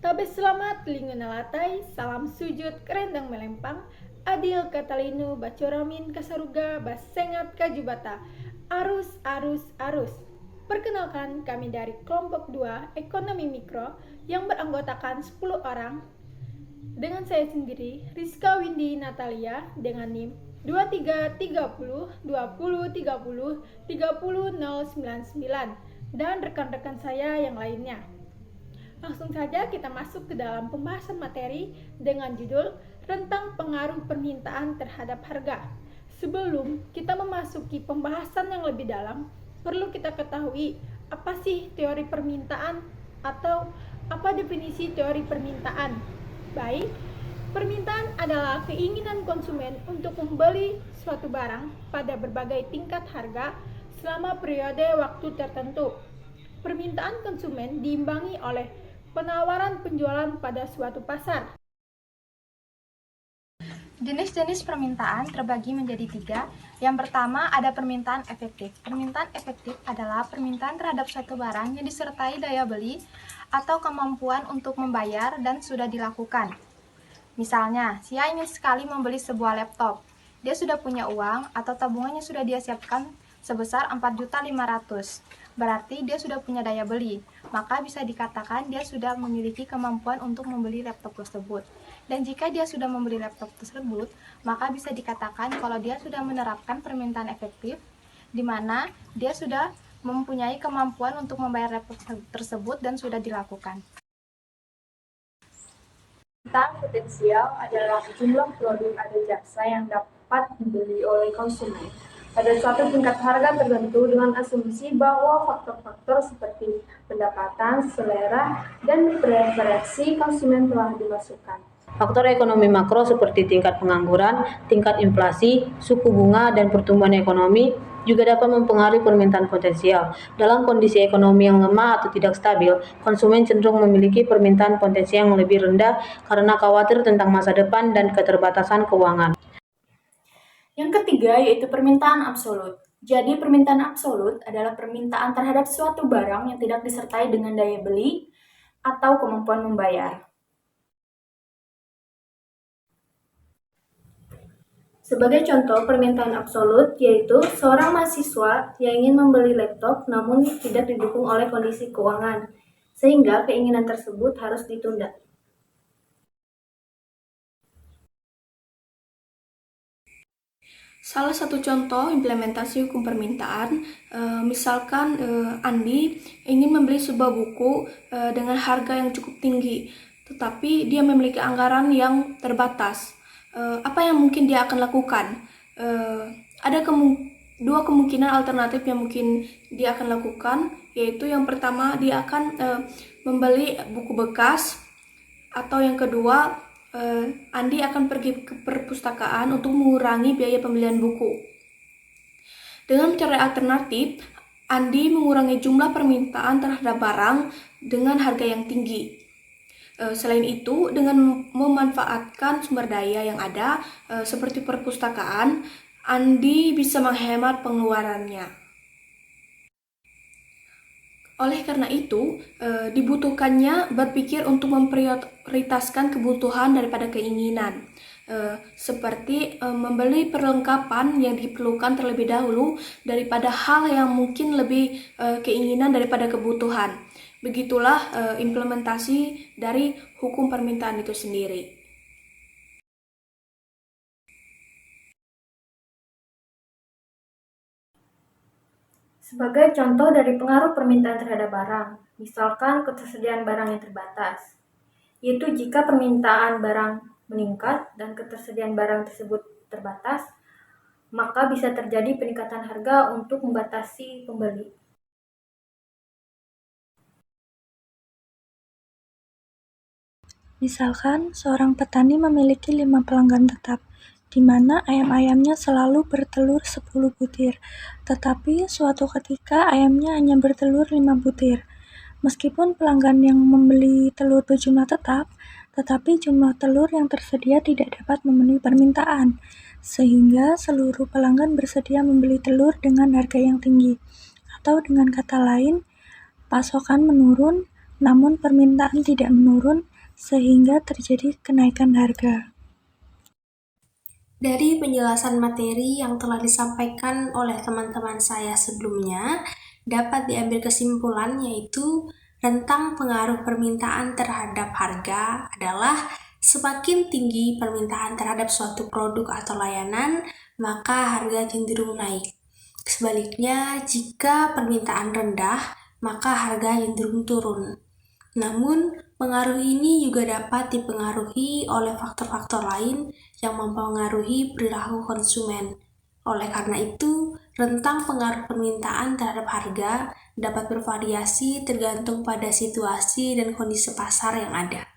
Tabe selamat linguna latai, salam sujud kerendang melempang, adil katalinu bacoramin kasaruga basengat kajubata, arus arus arus. Perkenalkan kami dari kelompok 2 Ekonomi Mikro yang beranggotakan 10 orang dengan saya sendiri, Rizka Windy Natalia dengan NIM 2330 20 30 30 099 dan rekan-rekan saya yang lainnya. Langsung saja kita masuk ke dalam pembahasan materi dengan judul Rentang Pengaruh Permintaan Terhadap Harga. Sebelum kita memasuki pembahasan yang lebih dalam, perlu kita ketahui apa sih teori permintaan atau apa definisi teori permintaan. Baik, permintaan adalah keinginan konsumen untuk membeli suatu barang pada berbagai tingkat harga selama periode waktu tertentu. Permintaan konsumen diimbangi oleh penawaran penjualan pada suatu pasar. Jenis-jenis permintaan terbagi menjadi 3. Yang pertama ada permintaan efektif. Permintaan efektif adalah permintaan terhadap suatu barang yang disertai daya beli atau kemampuan untuk membayar dan sudah dilakukan. Misalnya, Sia ingin sekali membeli sebuah laptop. Dia sudah punya uang atau tabungannya sudah dia siapkan sebesar 4.500.000. Berarti dia sudah punya daya beli. Maka bisa dikatakan dia sudah memiliki kemampuan untuk membeli laptop tersebut. Dan jika dia sudah membeli laptop tersebut, maka bisa dikatakan kalau dia sudah menerapkan permintaan efektif, di mana dia sudah mempunyai kemampuan untuk membayar laptop tersebut dan sudah dilakukan. Permintaan potensial adalah jumlah produk atau jasa yang dapat dibeli oleh konsumen pada suatu tingkat harga tertentu dengan asumsi bahwa faktor-faktor seperti pendapatan, selera, dan preferensi konsumen telah dimasukkan. Faktor ekonomi makro seperti tingkat pengangguran, tingkat inflasi, suku bunga, dan pertumbuhan ekonomi juga dapat mempengaruhi permintaan potensial. Dalam kondisi ekonomi yang lemah atau tidak stabil, konsumen cenderung memiliki permintaan potensial yang lebih rendah karena khawatir tentang masa depan dan keterbatasan keuangan. Yang ketiga yaitu permintaan absolut. Jadi permintaan absolut adalah permintaan terhadap suatu barang yang tidak disertai dengan daya beli atau kemampuan membayar. Sebagai contoh permintaan absolut yaitu seorang mahasiswa yang ingin membeli laptop namun tidak didukung oleh kondisi keuangan, sehingga keinginan tersebut harus ditunda. Salah satu contoh implementasi hukum permintaan, misalkan Andi ingin membeli sebuah buku dengan harga yang cukup tinggi, tetapi dia memiliki anggaran yang terbatas. Apa yang mungkin dia akan lakukan? Ada dua kemungkinan alternatif yang mungkin dia akan lakukan, yaitu yang pertama dia akan membeli buku bekas, atau yang kedua Andi akan pergi ke perpustakaan untuk mengurangi biaya pembelian buku. Dengan cara alternatif, Andi mengurangi jumlah permintaan terhadap barang dengan harga yang tinggi. Selain itu, dengan memanfaatkan sumber daya yang ada seperti perpustakaan, Andi bisa menghemat pengeluarannya. Oleh karena itu, dibutuhkannya berpikir untuk memprioritaskan kebutuhan daripada keinginan, seperti membeli perlengkapan yang diperlukan terlebih dahulu daripada hal yang mungkin lebih keinginan daripada kebutuhan. Begitulah implementasi dari hukum permintaan itu sendiri. Sebagai contoh dari pengaruh permintaan terhadap barang, misalkan ketersediaan barang yang terbatas, yaitu jika permintaan barang meningkat dan ketersediaan barang tersebut terbatas, maka bisa terjadi peningkatan harga untuk membatasi pembeli. Misalkan, seorang petani memiliki 5 pelanggan tetap, di mana ayam-ayamnya selalu bertelur 10 butir, tetapi suatu ketika ayamnya hanya bertelur 5 butir. Meskipun pelanggan yang membeli telur berjumlah tetap, tetapi jumlah telur yang tersedia tidak dapat memenuhi permintaan, sehingga seluruh pelanggan bersedia membeli telur dengan harga yang tinggi. Atau dengan kata lain, pasokan menurun, namun permintaan tidak menurun, sehingga terjadi kenaikan harga. Dari penjelasan materi yang telah disampaikan oleh teman-teman saya sebelumnya, dapat diambil kesimpulan yaitu rentang pengaruh permintaan terhadap harga adalah semakin tinggi permintaan terhadap suatu produk atau layanan, maka harga cenderung naik. Sebaliknya, jika permintaan rendah, maka harga cenderung turun. Namun, pengaruh ini juga dapat dipengaruhi oleh faktor-faktor lain yang mempengaruhi perilaku konsumen. Oleh karena itu, rentang pengaruh permintaan terhadap harga dapat bervariasi tergantung pada situasi dan kondisi pasar yang ada.